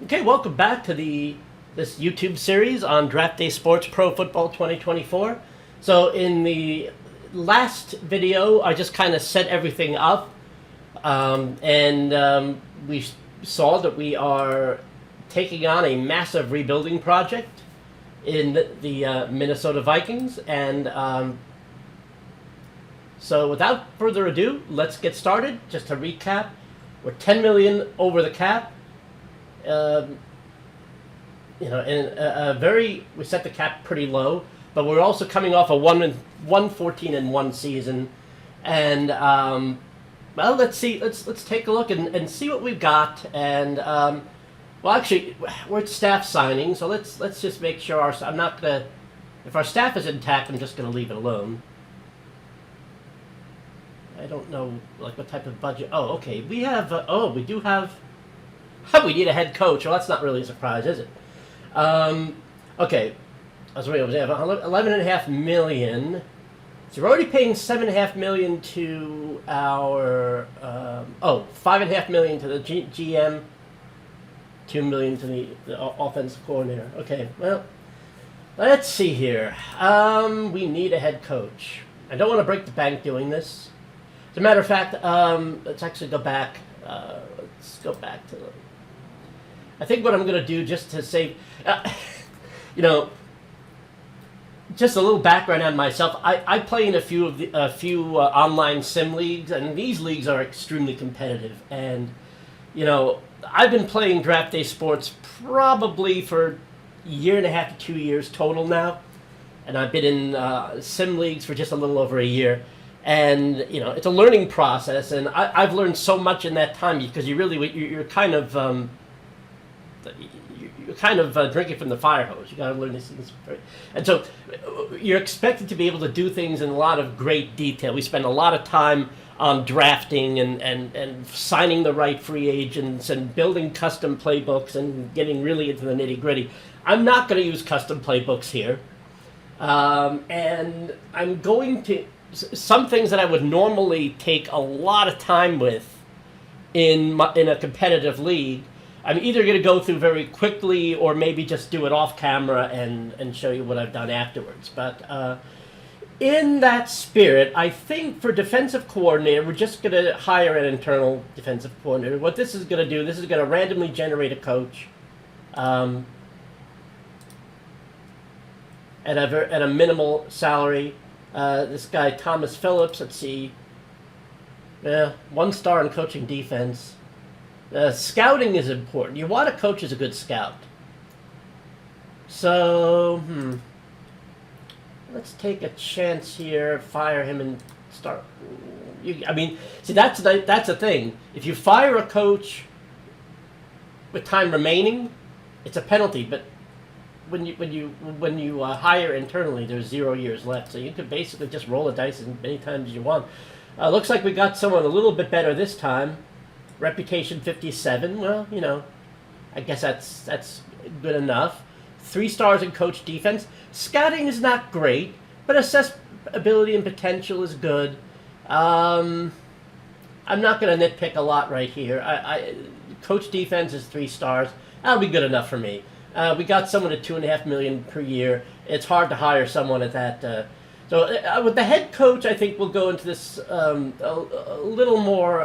Okay, welcome back to this YouTube series on Draft Day Sports Pro Football 2024. So in the last video, I just kind of set everything up, and we saw that we are taking on a massive rebuilding project in the Minnesota Vikings, and so without further ado, let's get started. Just to recap, we're 10 million over the cap. We set the cap pretty low, but we're also coming off a 1-14-1 season, and well, let's see, let's take a look and see what we've got, and well, actually, we're at staff signing, so let's just make sure if our staff is intact, I'm just gonna leave it alone. I don't know like what type of budget. Oh, okay, we have. We do have. We need a head coach. Well, that's not really a surprise, is it? Okay. I was waiting. We have 11.5 million. So we're already paying 7.5 million to our 5.5 million to the GM, 2 million to the offensive coordinator. Okay. Well, let's see here. We need a head coach. I don't want to break the bank doing this. As a matter of fact, let's actually go back. Let's go back to the. I think what I'm going to do, just to save, just a little background on myself. I play in a few online sim leagues, and these leagues are extremely competitive. And I've been playing Draft Day Sports probably for a year and a half to 2 years total now, and I've been in sim leagues for just a little over a year. And it's a learning process, and I've learned so much in that time because you're kind of drinking from the fire hose. You got to learn these things, and so you're expected to be able to do things in a lot of great detail. We spend a lot of time on drafting and signing the right free agents and building custom playbooks and getting really into the nitty gritty. I'm not going to use custom playbooks here, and I'm going to. Some things that I would normally take a lot of time with in a competitive league, I'm either going to go through very quickly or maybe just do it off camera and show you what I've done afterwards. But in that spirit, I think for defensive coordinator, we're just going to hire an internal defensive coordinator. What this is going to do, this is going to randomly generate a coach at a minimal salary. This guy, Thomas Phillips, let's see. 1 star in coaching defense. Scouting is important. You want a coach as a good scout. So, let's take a chance here, fire him and start. See, that's the thing. If you fire a coach with time remaining, it's a penalty, but when you hire internally, there's 0 years left, so you could basically just roll the dice as many times as you want. Looks like we got someone a little bit better this time. Reputation 57. Well, I guess that's good enough. 3 stars in coach defense. Scouting is not great, but assess ability and potential is good. I'm not going to nitpick a lot right here. Coach defense is 3 stars. That'll be good enough for me. We got someone at $2.5 million per year. It's hard to hire someone at that. So with the head coach, I think we'll go into this a little more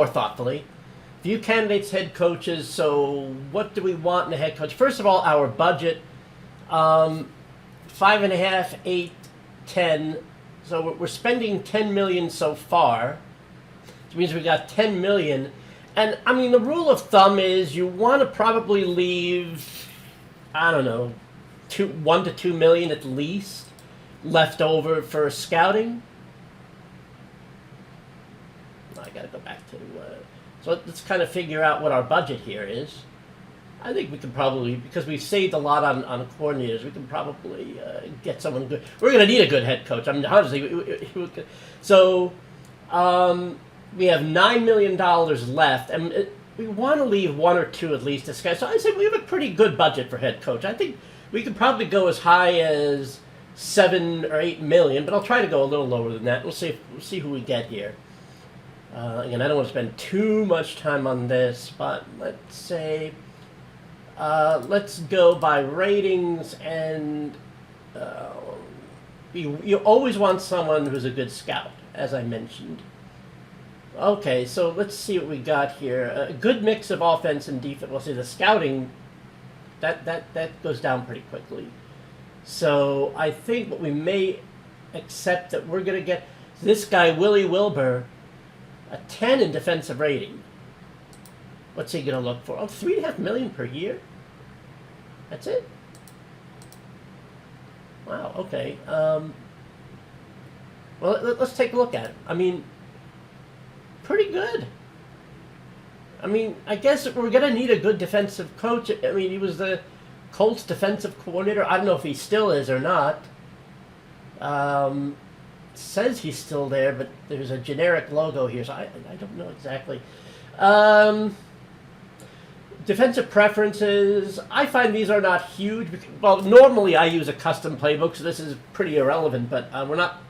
thoughtfully. Few candidates, head coaches. So what do we want in a head coach? First of all, our budget: 5.5, 8, 10. So we're spending 10 million so far, which means we got 10 million. And, the rule of thumb is you want to probably leave, 1 to 2 million at least left over for scouting. I got to go back to... so let's kind of figure out what our budget here is. I think we can probably, because we've saved a lot on coordinators, we can probably get someone good. We're going to need a good head coach. Honestly. So... we have $9 million left, and we want to leave 1 or 2 at least to scout. So I say we have a pretty good budget for head coach. I think we could probably go as high as 7 or 8 million, but I'll try to go a little lower than that. We'll see who we get here. Again, I don't want to spend too much time on this, but let's say, let's go by ratings, and you always want someone who's a good scout, as I mentioned. Okay, so let's see what we got here. A good mix of offense and defense. Well, see, the scouting, that goes down pretty quickly. So I think what we may accept that we're going to get this guy, Willie Wilbur, a 10 in defensive rating. What's he going to look for? Oh, $3.5 million per year? That's it? Wow, okay. Well, let's take a look at it. I mean, pretty good. I mean, I guess we're going to need a good defensive coach. I mean, he was the Colts defensive coordinator. I don't know if he still is or not. Says he's still there, but there's a generic logo here, so I don't know exactly. Defensive preferences, I find these are not huge. Well, normally I use a custom playbook, so this is pretty irrelevant, but we're not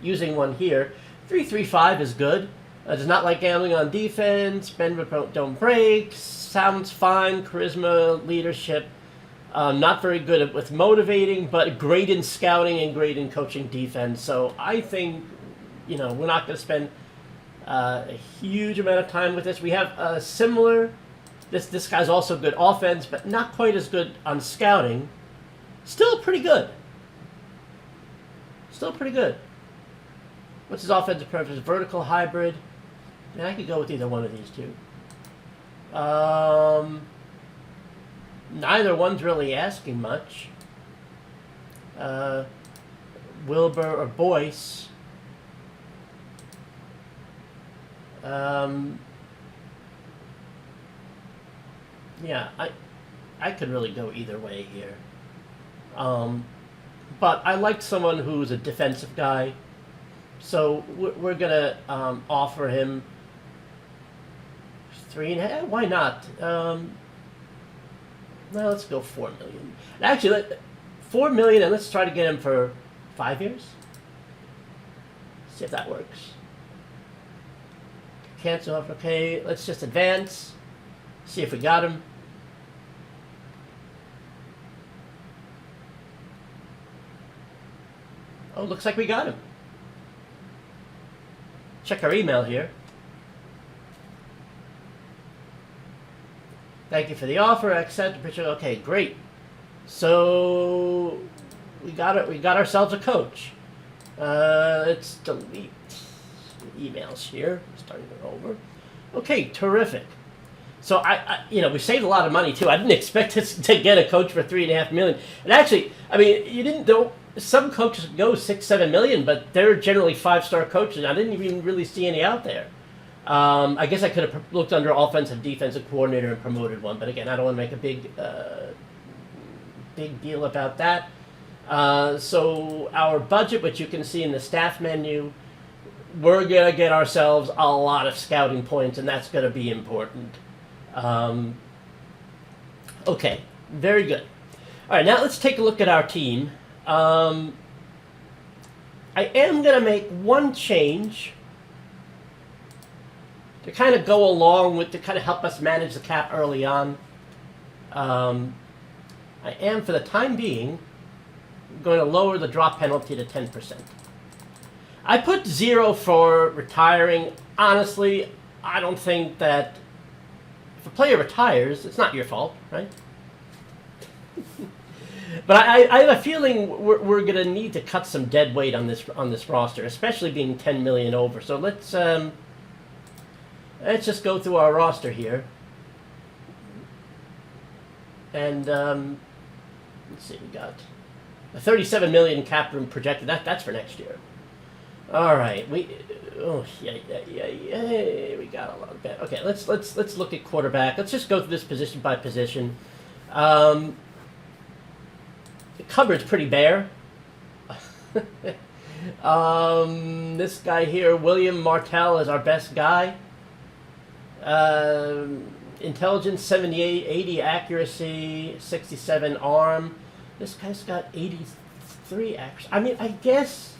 using one here. 3-3-5 is good. Does not like gambling on defense, bend but don't break, sounds fine, charisma, leadership. Not very good with motivating, but great in scouting and great in coaching defense. So I think, we're not going to spend a huge amount of time with this. We have a similar. This guy's also good offense, but not quite as good on scouting. Still pretty good. Still pretty good. What's his offensive preference? Vertical, hybrid. I could go with either one of these two. Neither one's really asking much. Wilbur or Boyce. Yeah, I could really go either way here. But I like someone who's a defensive guy. So we're going to offer him 3.5. Why not? Well, let's go $4 million. Actually, $4 million, and let's try to get him for 5 years. See if that works. Cancel off. Okay, let's just advance. See if we got him. Oh, looks like we got him. Check our email here. Thank you for the offer. Accept. Okay, great. So we got it. We got ourselves a coach. Let's delete the emails here. Starting it over. Okay, terrific. So we saved a lot of money too. I didn't expect us to get a coach for $3.5 million. And actually, I mean, you didn't know. Some coaches go $6-7 million, but they're generally 5-star coaches. I didn't even really see any out there. I guess I could have looked under offensive defensive coordinator and promoted one, but again, I don't want to make a big deal about that. So our budget, which you can see in the staff menu, we're going to get ourselves a lot of scouting points, and that's going to be important. Okay, very good. All right, now let's take a look at our team. I am going to make one change to kind of go along with, to kind of help us manage the cap early on. I am, for the time being, going to lower the drop penalty to 10%. I put 0 for retiring. Honestly, I don't think that if a player retires, it's not your fault, right? But I have a feeling we're going to need to cut some dead weight on this roster, especially being 10 million over. So let's just go through our roster here, and let's see, we got a 37 million cap room projected. That's for next year. All right, we we got a lot of bad. Okay, let's look at quarterback. Let's just go through this position by position. The cupboard's pretty bare. This guy here, William Martell, is our best guy. Intelligence 78, 80 accuracy, 67 arm. This guy's got 83 accuracy. I mean, I guess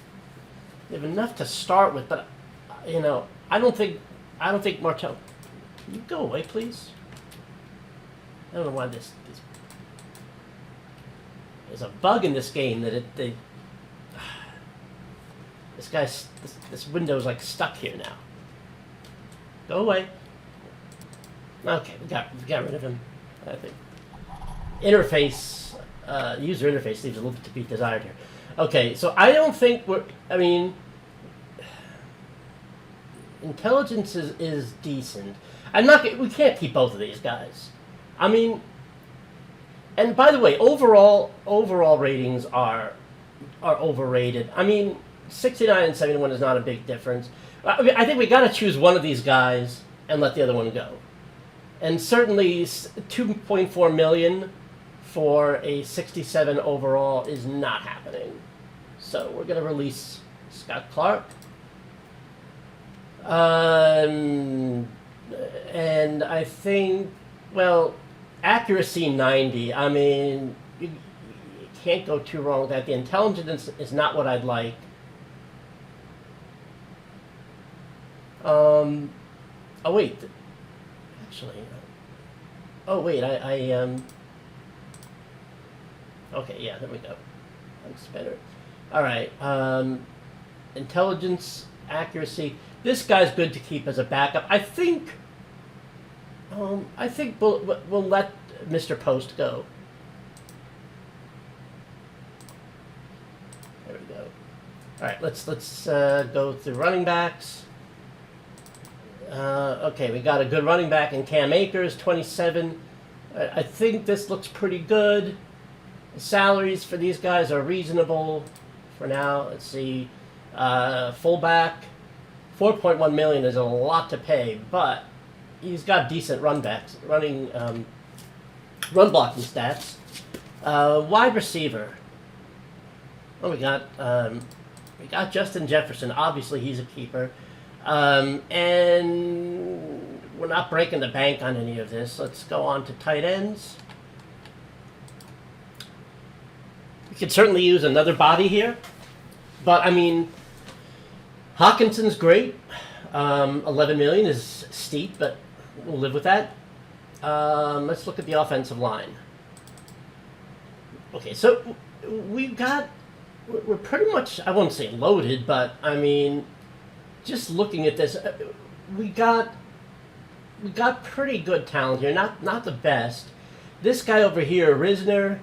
they have enough to start with, but I don't think I don't think Martel. Can you go away, please? I don't know why this there's a bug in this game that this window's like stuck here now. Go away. Okay, we got rid of him. I think interface, user interface leaves a little bit to be desired here. Okay, so I don't think I mean, intelligence is decent. We can't keep both of these guys. I mean, and by the way, overall ratings are overrated. I mean, 69 and 71 is not a big difference. I think we got to choose one of these guys and let the other one go. And certainly 2.4 million for a 67 overall is not happening. So we're going to release Scott Clark. And I think, well, accuracy 90. I mean, you can't go too wrong with that. The intelligence is not what I'd like. Oh wait, actually, oh wait, okay, yeah, there we go. That's better. All right, intelligence, accuracy. This guy's good to keep as a backup. I think we'll let Mr. Post go. There we go. All right, let's go through running backs. Okay, we got a good running back in Cam Akers, 27. I think this looks pretty good. The salaries for these guys are reasonable for now. Let's see. Fullback, 4.1 million is a lot to pay, but he's got decent run blocking stats. Wide receiver. Oh, we got Justin Jefferson. Obviously, he's a keeper. And we're not breaking the bank on any of this. Let's go on to tight ends. We could certainly use another body here. But, I mean, Hawkinson's great. 11 million is steep, but we'll live with that. Let's look at the offensive line. Okay, so we're pretty much, I won't say loaded, but, I mean, just looking at this, we got pretty good talent here. Not the best. This guy over here, Risner.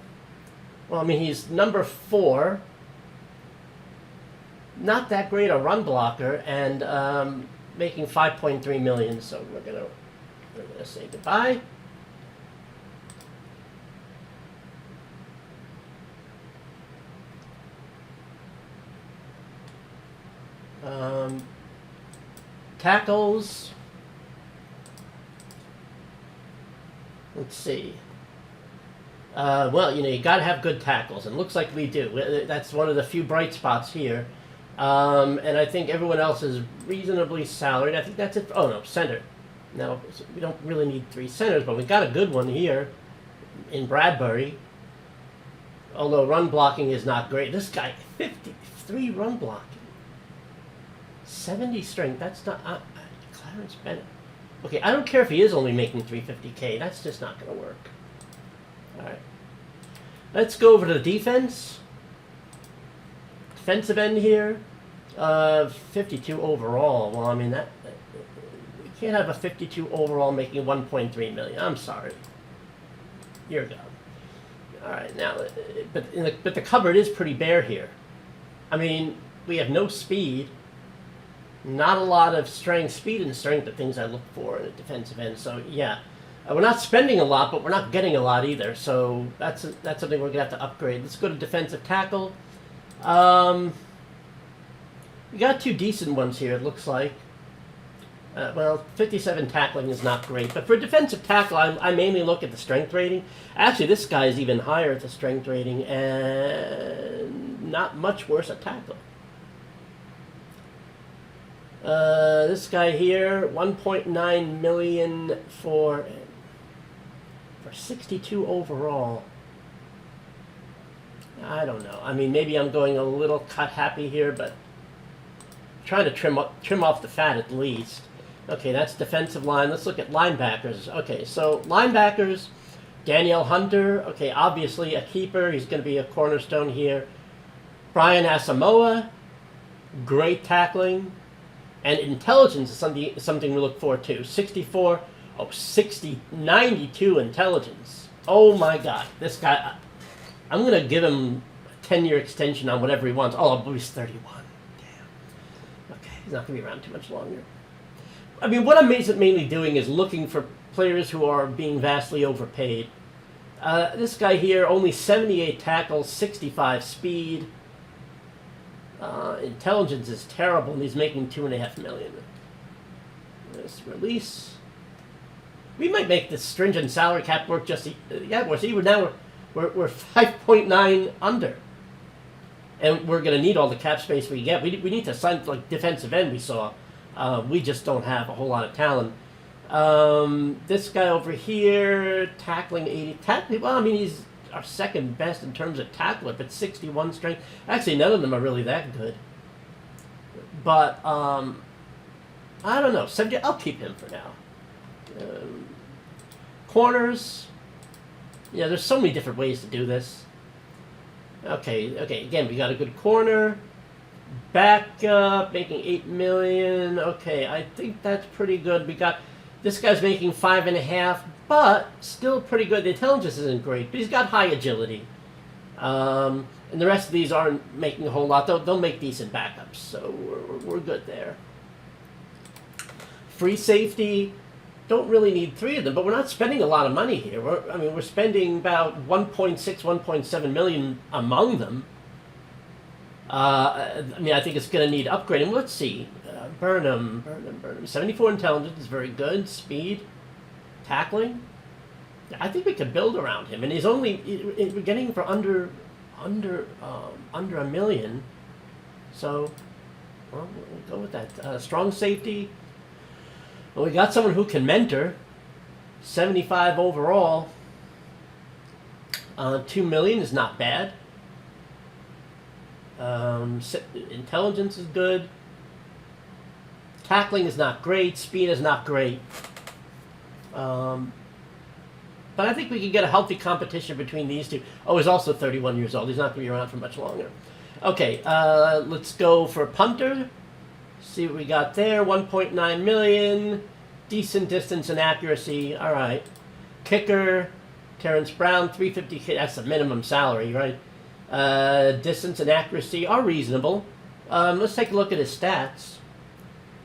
Well, I mean, he's number 4. Not that great a run blocker, and making 5.3 million. So we're gonna say goodbye. Tackles. Let's see. Well, you know, you got to have good tackles, and it looks like we do. That's one of the few bright spots here. And I think everyone else is reasonably salaried. I think that's it. Oh, no, center. Now, we don't really need 3 centers, but we got a good one here in Bradbury. Although run blocking is not great. This guy, 53 run blocking. 70 strength. That's not... Clarence Bennett. Okay, I don't care if he is only making 350K. That's just not going to work. All right. Let's go over to the defense. Defensive end here. 52 overall. Well, I mean, we can't have a 52 overall making 1.3 million. I'm sorry. Here we go. All right, now, but the cupboard is pretty bare here. I mean, we have no speed. Not a lot of strength. Speed and strength are things I look for in a defensive end. So, yeah. We're not spending a lot, but we're not getting a lot either. So, that's something we're going to have to upgrade. Let's go to defensive tackle. We got 2 decent ones here, it looks like. Well, 57 tackling is not great. But for defensive tackle, I mainly look at the strength rating. Actually, this guy is even higher at the strength rating and not much worse at tackle. This guy here, 1.9 million for 62 overall. I don't know. I mean, maybe I'm going a little cut happy here, but trying to trim off the fat at least. Okay, that's defensive line. Let's look at linebackers. Okay, so linebackers, Danielle Hunter. Okay, obviously a keeper. He's going to be a cornerstone here. Brian Asamoah, great tackling. And intelligence is something we look forward to. 64, 92 intelligence. Oh my God, this guy, I'm going to give him a 10-year extension on whatever he wants. Oh, he's 31. Damn. Okay, he's not going to be around too much longer. I mean, what I'm mainly doing is looking for players who are being vastly overpaid. This guy here, only 78 tackles, 65 speed. Intelligence is terrible, and he's making $2.5 million. This release. We might make this stringent salary cap work just more. See, we're 5.9 under, and we're going to need all the cap space we get. We need to sign like defensive end. We saw. We just don't have a whole lot of talent. This guy over here, tackling 80. Well, I mean, he's our second best in terms of tackler, but 61 strength. Actually, none of them are really that good. But I don't know. 70. I'll keep him for now. Corners. Yeah, there's so many different ways to do this. Okay. Again, we got a good corner. Backup, making $8 million. Okay, I think that's pretty good. We got this guy's making 5.5, but still pretty good. The intelligence isn't great, but he's got high agility. And the rest of these aren't making a whole lot. They'll make decent backups, so we're good there. Free safety, don't really need 3 of them, but we're not spending a lot of money here. We're spending about 1.7 million among them. I think it's going to need upgrading. Let's see. Burnham. 74 intelligence is very good. Speed. Tackling. I think we could build around him. And we're getting him for under $1 million. So, well, we'll go with that. Strong safety. Well, we got someone who can mentor. 75 overall. $2 million is not bad. Intelligence is good. Tackling is not great. Speed is not great. But I think we can get a healthy competition between these two. Oh, he's also 31 years old. He's not going to be around for much longer. Okay, let's go for punter. See what we got there. 1.9 million. Decent distance and accuracy. All right. Kicker. Terrence Brown, 350K. That's the minimum salary, right? Distance and accuracy are reasonable. Let's take a look at his stats.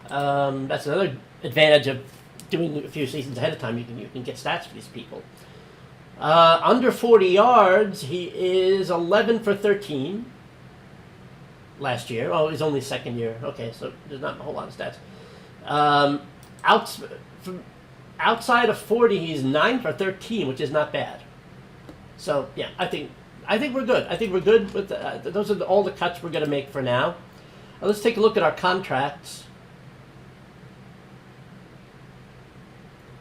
That's another advantage of doing a few seasons ahead of time. You can get stats for these people. Under 40 yards, he is 11 for 13 last year. Oh, he's only second year. Okay, so there's not a whole lot of stats. Outside of 40, he's 9 for 13, which is not bad. So, yeah, I think we're good. I think we're good with those are all the cuts we're going to make for now. Let's take a look at our contracts.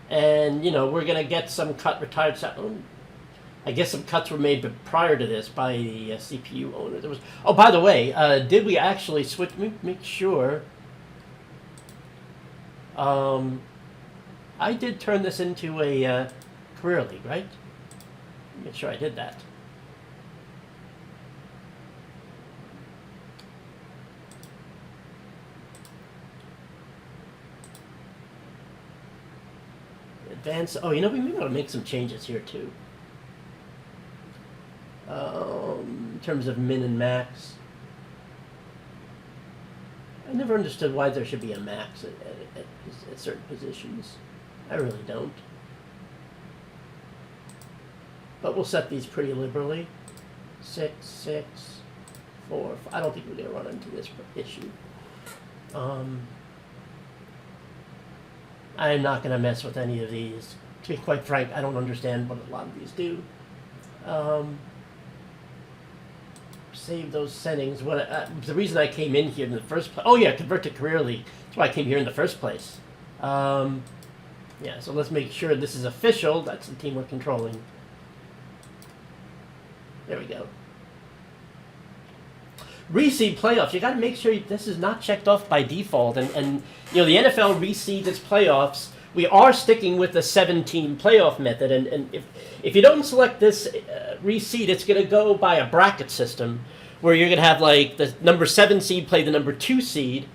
And, we're going to get some retired. I guess some cuts were made prior to this by the CPU owner. Oh, by the way, did we actually switch? Make sure. I did turn this into a career league, right? Make sure I did that. Advance. Oh, we may want to make some changes here too. In terms of min and max. I never understood why there should be a max at certain positions. I really don't. But we'll set these pretty liberally. 6, 6, 4. I don't think we're going to run into this issue. I'm not going to mess with any of these. To be quite frank, I don't understand what a lot of these do. Save those settings. The reason I came in here in the first place... Oh, yeah, convert to career league. That's why I came here in the first place. Yeah, so let's make sure this is official. That's the team we're controlling. There we go. reseed playoffs. You got to make sure this is not checked off by default. And the NFL reseeds its playoffs. We are sticking with the 7-team playoff method, and if you don't select this reseed, it's going to go by a bracket system where you're going to have like the number 7 seed play the number 2 seed,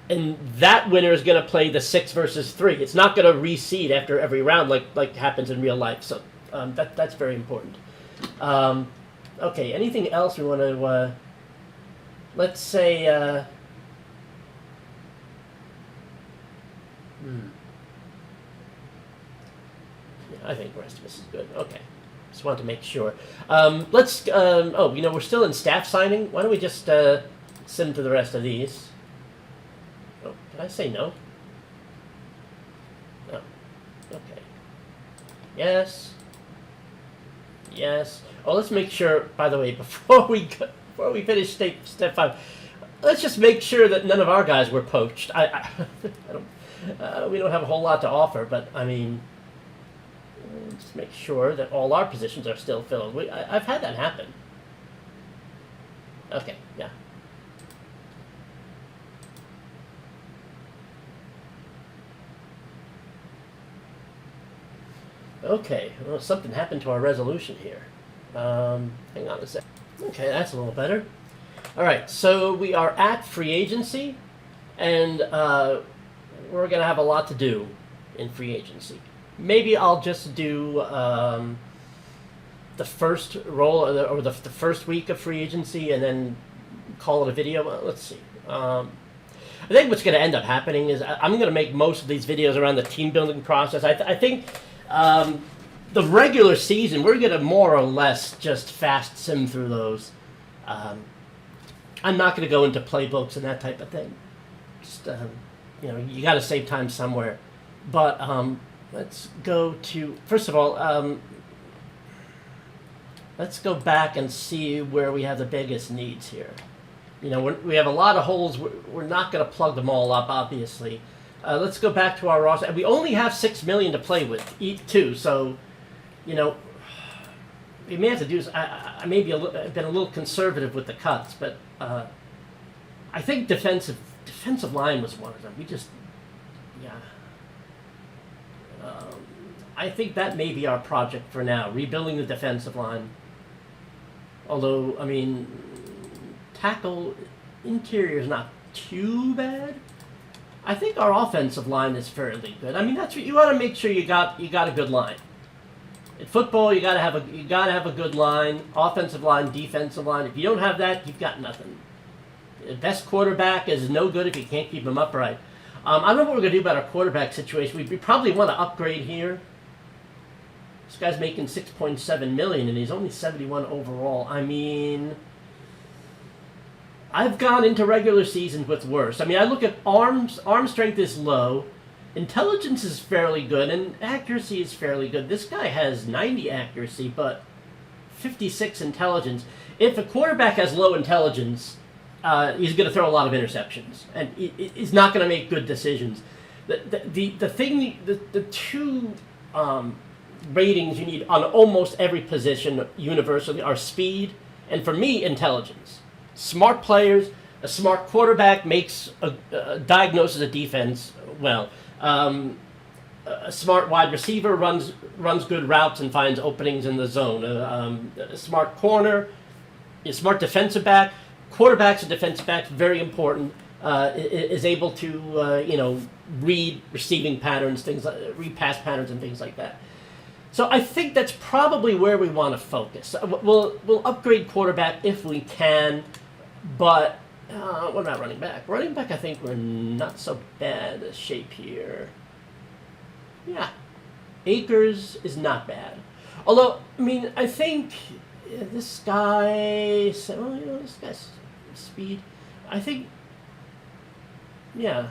and that winner is going to play the 6 versus 3. It's not going to reseed after every round like happens in real life. So that's very important. Okay, anything else we want to? Let's say. I think the rest of this is good. Okay. Just wanted to make sure. Let's, we're still in staff signing. Why don't we just send to the rest of these? Oh, did I say no? No. Okay. Yes. Yes. Oh, let's make sure, by the way, before we finish step 5, let's just make sure that none of our guys were poached. I don't, we don't have a whole lot to offer, but, I mean... Just make sure that all our positions are still filled. I've had that happen. Okay, yeah. Okay, well, something happened to our resolution here. Hang on a sec. Okay, that's a little better. All right, so we are at free agency, and we're going to have a lot to do in free agency. Maybe I'll just do the first roll or the first week of free agency and then call it a video. Well, let's see. I think what's going to end up happening is I'm going to make most of these videos around the team building process. I think the regular season, we're going to more or less just fast sim through those. I'm not going to go into playbooks and that type of thing. Just, you got to save time somewhere. But... let's go to, first of all, let's go back and see where we have the biggest needs here. We have a lot of holes. We're not going to plug them all up, obviously. Let's go back to our roster. We only have $6 million to play with, too. So, we may have to do this. I may be been a little conservative with the cuts, but I think defensive line was one of them. We just, yeah. I think that may be our project for now, rebuilding the defensive line. Although, I mean, tackle interior is not too bad. I think our offensive line is fairly good. I mean, that's what you got to make sure you got a good line. In football, you got to have a good line, offensive line, defensive line. If you don't have that, you've got nothing. The best quarterback is no good if you can't keep him upright. I don't know what we're going to do about our quarterback situation. We probably want to upgrade here. This guy's making $6.7 million, and he's only 71 overall. I mean, I've gone into regular seasons with worse. I mean, I look at arm strength is low, intelligence is fairly good, and accuracy is fairly good. This guy has 90 accuracy, but 56 intelligence. If a quarterback has low intelligence, he's going to throw a lot of interceptions, and he's not going to make good decisions. The two ratings you need on almost every position universally are speed and, for me, intelligence. Smart players, a smart quarterback diagnoses a defense well. A smart wide receiver runs good routes and finds openings in the zone. A smart corner, a smart defensive back. Quarterbacks and defensive backs, very important, is able to read receiving patterns, read pass patterns and things like that. So I think that's probably where we want to focus. We'll upgrade quarterback if we can, but what about running back? Running back, I think we're not so bad a shape here. Yeah, Akers is not bad. Although, I mean, I think this guy, this guy's speed, I think, yeah,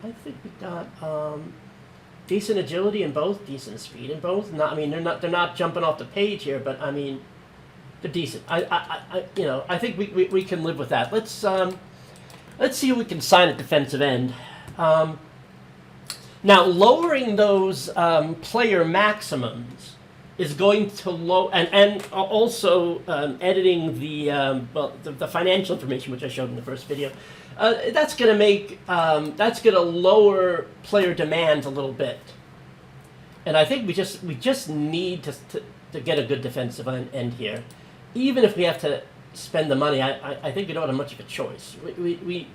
I think we got decent agility in both, decent speed in both. Not, I mean, they're not jumping off the page here, but I mean, they're decent. I think we can live with that. Let's see if we can sign at defensive end. Now, lowering those player maximums is going to low, and also editing the financial information, which I showed in the first video. That's going to make that's going to lower player demand a little bit, and I think we just need to get a good defensive end here, even if we have to spend the money. I think we don't have much of a choice. The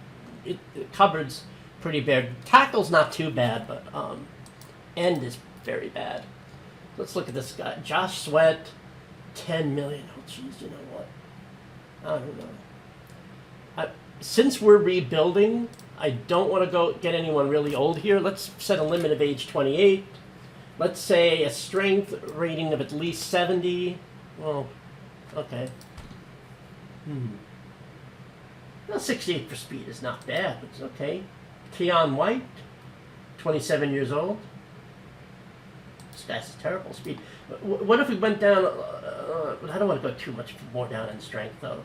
cupboard's pretty bare. Tackle's not too bad, but end is very bad. Let's look at this guy, Josh Sweat, 10 million. Oh, jeez, you know what? I don't know. Since we're rebuilding, I don't want to go get anyone really old here. Let's set a limit of age 28. Let's say a strength rating of at least 70. Well, okay. Well, 68 for speed is not bad, but it's okay. Keon White, 27 years old. This guy's a terrible speed. What if we went down? I don't want to go too much more down in strength, though.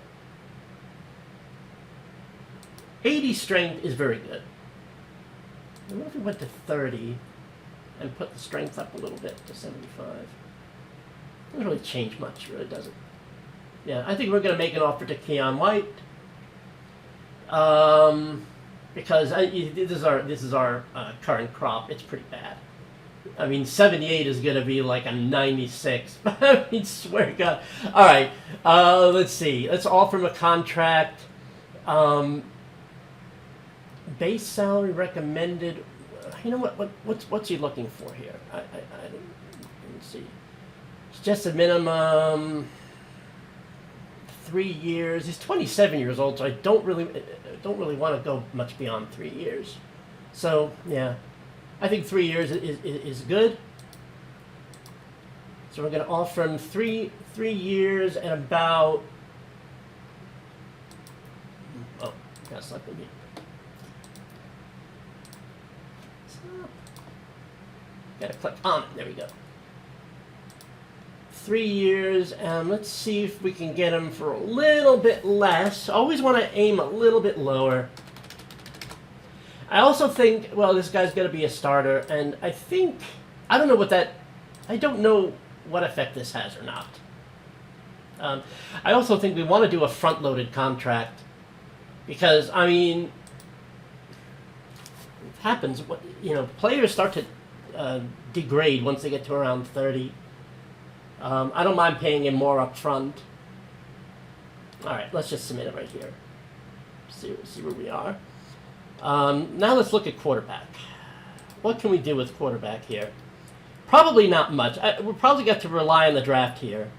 80 strength is very good. What if we went to 30 and put the strength up a little bit to 75? Doesn't really change much, really, does it? Yeah, I think we're going to make an offer to Keon White. Because this is our current crop. It's pretty bad. I mean, 78 is going to be like a 96. I mean, swear to God. All right, let's see. Let's offer him a contract. Base salary recommended. You know what's he looking for here? I don't. Let's see. It's just a minimum. 3 years. He's 27 years old, so I don't really want to go much beyond 3 years. So yeah, I think 3 years is good. So we're going to offer him three years and about. Oh, that's not going to be. Gotta click on it. There we go. 3 years, and let's see if we can get him for a little bit less. Always want to aim a little bit lower. I also think, well, this guy's going to be a starter, and I think, I don't know what effect this has or not. I also think we want to do a front-loaded contract, because, I mean, it happens, players start to degrade once they get to around 30. I don't mind paying him more up front. All right, let's just submit it right here. See where we are. Now let's look at quarterback. What can we do with quarterback here? Probably not much. We'll probably get to rely on the draft here.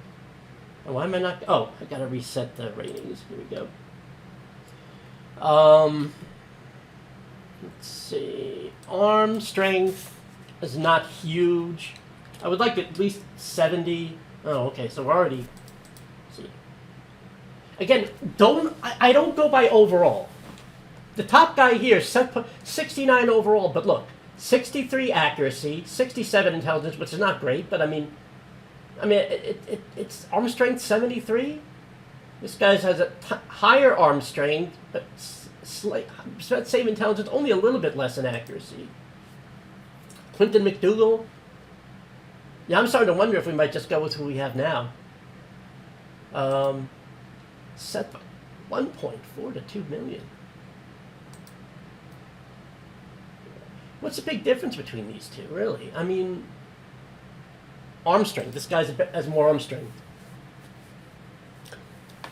Oh, why am I not? Oh, I got to reset the ratings. Here we go. Let's see. Arm strength is not huge. I would like at least 70. Oh, okay, so we're already. See. Again, I don't go by overall. The top guy here, 69 overall, but look, 63 accuracy, 67 intelligence, which is not great, but I mean, it's arm strength 73. This guy has a higher arm strength, but same intelligence, only a little bit less in accuracy. Quinton McDougal. Yeah, I'm starting to wonder if we might just go with who we have now. Set 1.4 to 2 million. What's the big difference between these two, really? I mean, arm strength. This guy has more arm strength.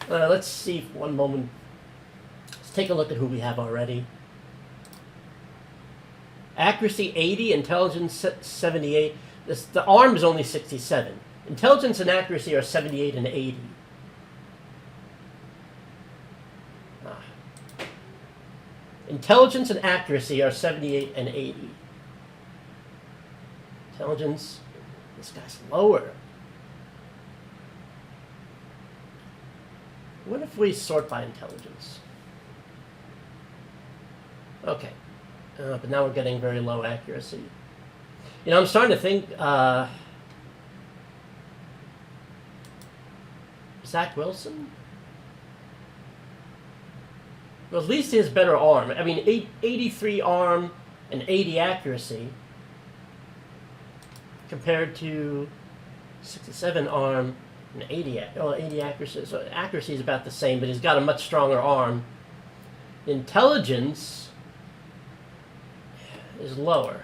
Let's see for one moment. Let's take a look at who we have already. Accuracy 80, intelligence 78. The arm is only 67. Intelligence and accuracy are 78 and 80. Intelligence and accuracy are 78 and 80. Intelligence, this guy's lower. What if we sort by intelligence? Okay. But now we're getting very low accuracy. I'm starting to think Zach Wilson? Well, at least he has better arm. I mean, 83 arm and 80 accuracy compared to 67 arm, and 80 accuracy. So accuracy is about the same, but he's got a much stronger arm. Intelligence is lower.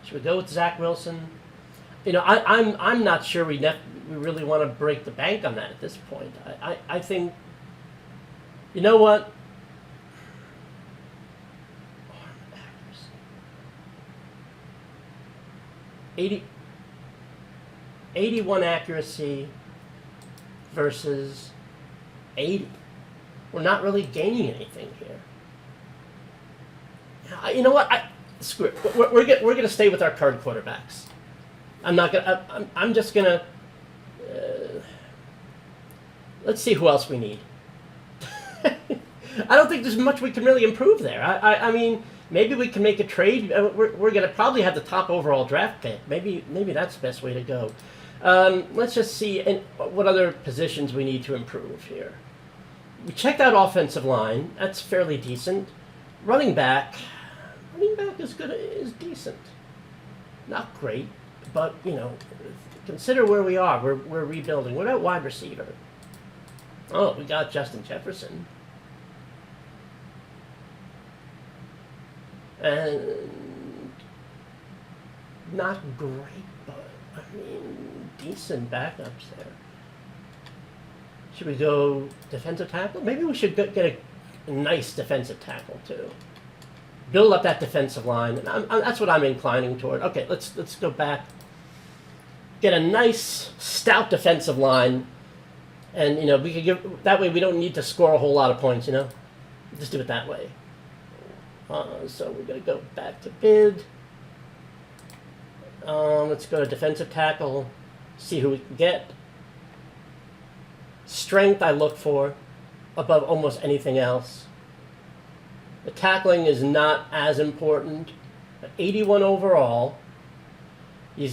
Should we go with Zach Wilson? You know, I'm not sure we really want to break the bank on that at this point. I think, you know what? Arm accuracy. 81 accuracy versus 80. We're not really gaining anything here. You know what? Screw it. We're going to stay with our current quarterbacks. I'm just going to... let's see who else we need. I don't think there's much we can really improve there. I mean, maybe we can make a trade. We're going to probably have the top overall draft pick. Maybe that's the best way to go. Let's just see what other positions we need to improve here. We checked out offensive line. That's fairly decent. Running back is decent. Not great, but you know, consider where we are. We're rebuilding. What about wide receiver? Oh, we got Justin Jefferson. And not great, but I mean, decent backups there. Should we go defensive tackle? Maybe we should get a nice defensive tackle too. Build up that defensive line, and that's what I'm inclining toward. Okay, let's go back. Get a nice stout defensive line, and you know we could give that way. We don't need to score a whole lot of points. You know, just do it that way. So we're gonna go back to bid. Let's go to defensive tackle. See who we can get. Strength I look for above almost anything else. The tackling is not as important. But 81 overall. You're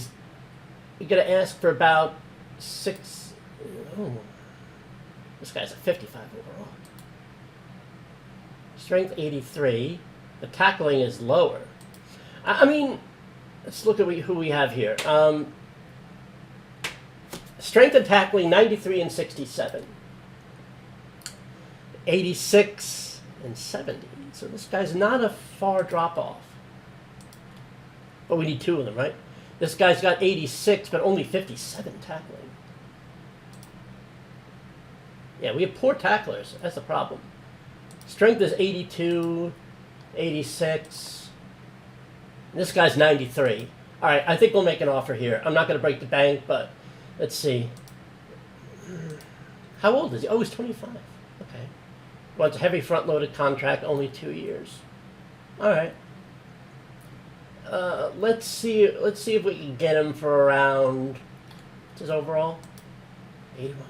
going to ask for about 6. Oh, this guy's a 55 overall. Strength 83. The tackling is lower. I mean, let's look at who we have here. Strength and tackling 93 and 67. 86 and 70. So this guy's not a far drop-off. But we need 2 of them, right? This guy's got 86, but only 57 tackling. Yeah, we have poor tacklers. That's the problem. Strength is 82, 86. This guy's 93. All right, I think we'll make an offer here. I'm not going to break the bank, but let's see. How old is he? Oh, he's 25. Okay. Well, it's a heavy front-loaded contract, only 2 years. All right. Let's see if we can get him for around. What's his overall? 81.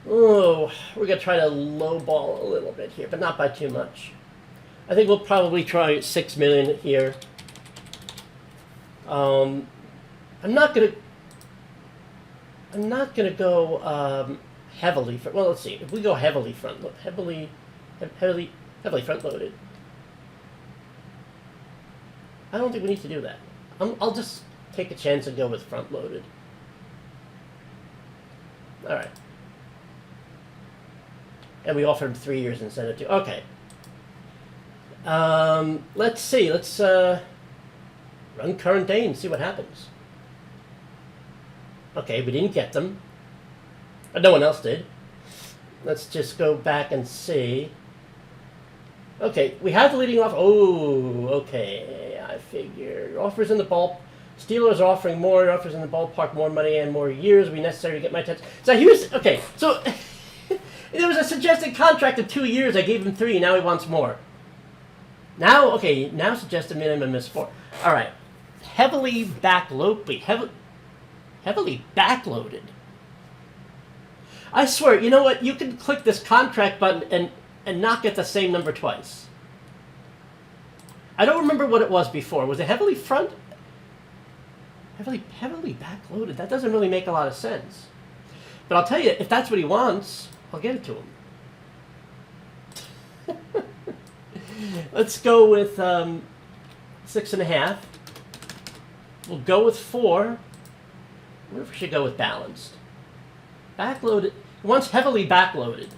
Oh, we're gonna try to lowball a little bit here, but not by too much. I think we'll probably try $6 million here. I'm not gonna go heavily. Well, let's see. If we go heavily front loaded. I don't think we need to do that. I'll just take a chance and go with front loaded. All right. And we offered him 3 years instead of 2. Okay. Let's see. Let's run current day and see what happens. Okay, we didn't get them. No one else did. Let's just go back and see. Okay, we have the leading off. Oh, okay. I figure your offers in the ball. Steelers are offering more. Your offers in the ballpark, more money and more years. We necessary to get my attention. So here's okay. So there was a suggested contract of 2 years. I gave him 3. Now he wants more. Now, okay. Now suggested minimum is 4. All right. Heavily backloaded. Heavily backloaded. I swear, you know what? You can click this contract button and not get the same number twice. I don't remember what it was before. Was it heavily backloaded? That doesn't really make a lot of sense. But I'll tell you, if that's what he wants, I'll get it to him. Let's go with 6.5. We'll go with 4. I wonder if we should go with balanced. Backloaded. He wants heavily backloaded.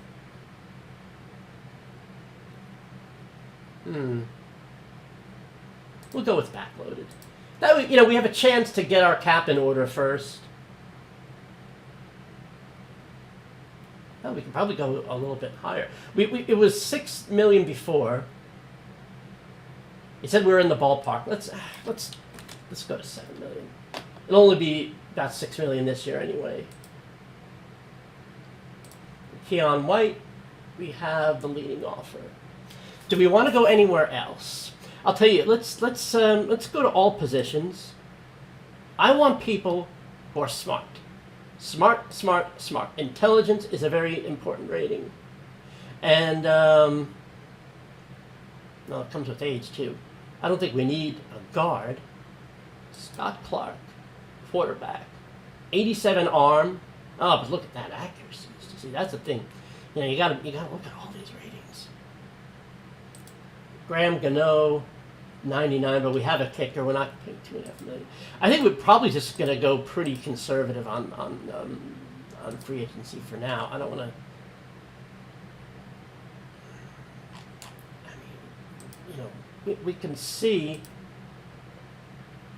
We'll go with backloaded. That way, we have a chance to get our cap in order first. Oh, we can probably go a little bit higher. It was 6 million before. He said we were in the ballpark. Let's go to 7 million. It'll only be about 6 million this year anyway. Keon White, we have the leading offer. Do we want to go anywhere else? I'll tell you. Let's go to all positions. I want people who are smart. Smart, smart, smart. Intelligence is a very important rating. And, no, it comes with age, too. I don't think we need a guard. Scott Clark, quarterback. 87 arm. Oh, but look at that accuracy. See, that's the thing. You gotta look at all these ratings. Graham Gano, 99, but we have a kicker. We're not paying $2.5 million. I think we're probably just going to go pretty conservative on free agency for now. I don't want to. We can see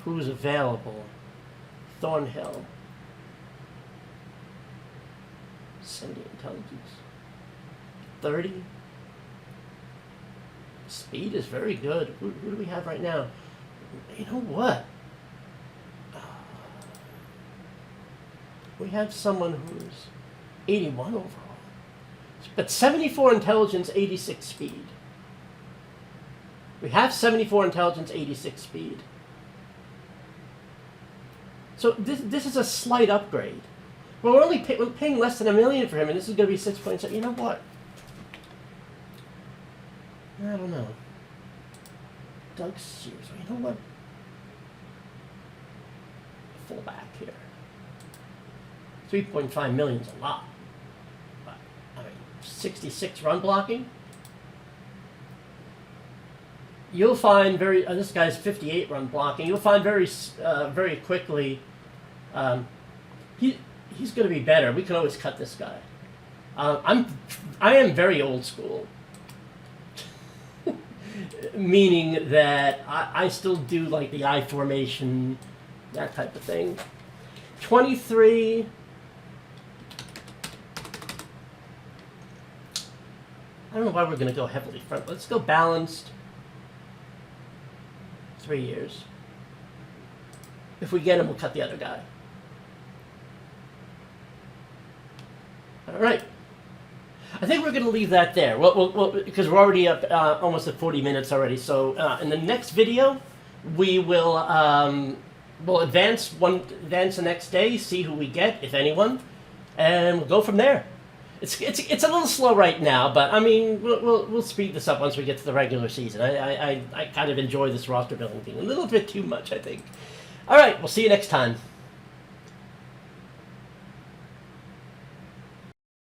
who's available. Thornhill, Cindy Intelligence, 30. Speed is very good. Who do we have right now? You know what? We have someone who's 81 overall. But 74 intelligence, 86 speed. We have 74 intelligence, 86 speed. So this is a slight upgrade. Well, we're paying less than $1 million for him, and this is going to be 6.7. You know what? I don't know. Doug Sears. You know what? Fullback here. 3.5 million is a lot. But, 66 run blocking. You'll find this guy's 58 run blocking. You'll find very quickly. He's going to be better. We can always cut this guy. I am very old school. Meaning that I still do like the I formation, that type of thing. 23. I don't know why we're going to go heavily front. Let's go balanced. 3 years. If we get him, we'll cut the other guy. All right. I think we're going to leave that there. Well, because we're already up almost at 40 minutes already. So in the next video, we will we'll advance the next day, see who we get, if anyone, and we'll go from there. It's a little slow right now, but I mean we'll speed this up once we get to the regular season. I kind of enjoy this roster building thing a little bit too much, I think. All right, we'll see you next time.